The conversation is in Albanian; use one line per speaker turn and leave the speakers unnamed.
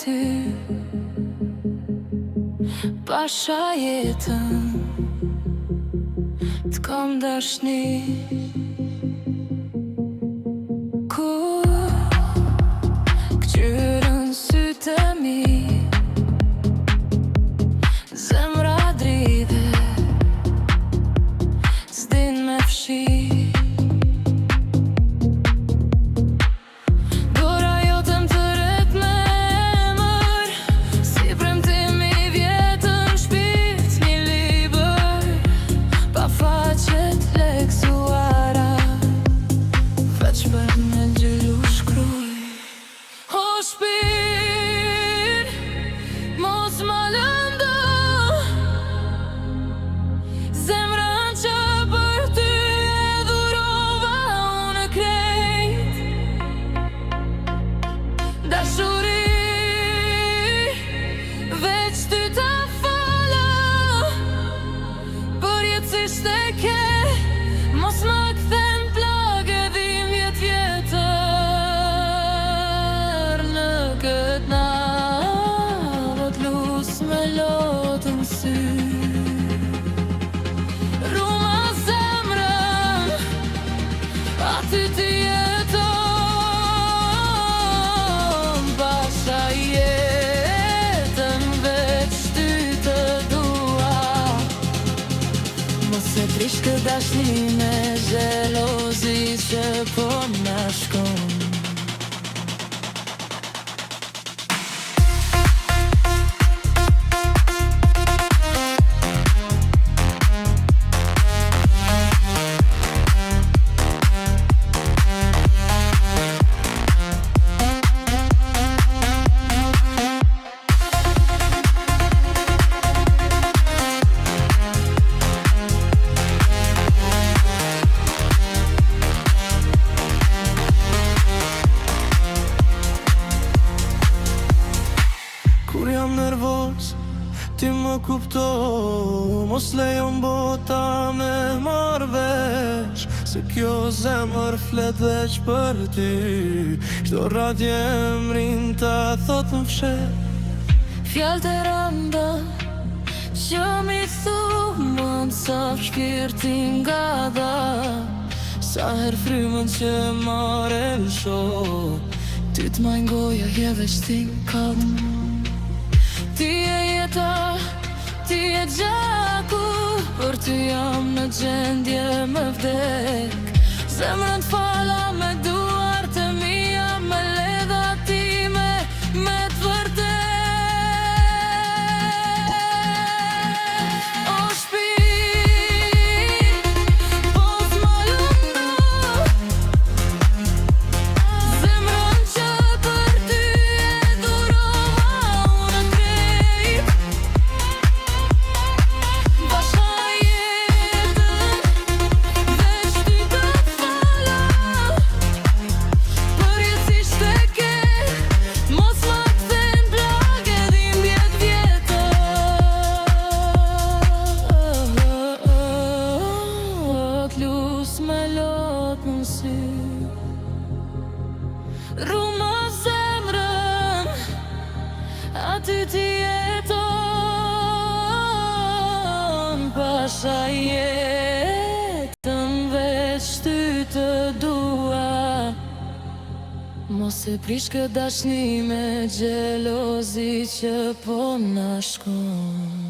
ty, pasha jetën t'kam dashni. Kur këqyrën sytë e mi, zemra dridhe, s'din me fshi. Ruma zemrën, aty ti jeton, pasha jetën veç ty të dua. Mos e prish këtë dashni me xhelozi që po na shkon.
Kur jam nervoz, ti më kupto, mos lejon bota me marrë vesh, se kjo zemër flet veç për ty. Çdo radhje emrin ta thot më fshet.
Fjallë të rënda që mi thumën sa shpirtin nga dha, sa her frymën që marrë lësho, ty t'majnë goja je veç ti kam. Ti e jeta, ti e gjaku, për ty jam në gjendje me vdek. Zemrën t'fala me duart e mia, me ledha time, me t'vërtet. O shpirt, po t'ma lëndo, zemrën që për ty e durova unë krejt. Pasha jetën, veç ty të fala, përjetësisht e ke, mos ma kthen plagë e dhimbjet vjetër. T'lus me lot në sy, ruma zemrën, aty ti jeton, pasha jetën veç ty të dua. Mos e prish këtë dashni me xhelozi që po na shkon.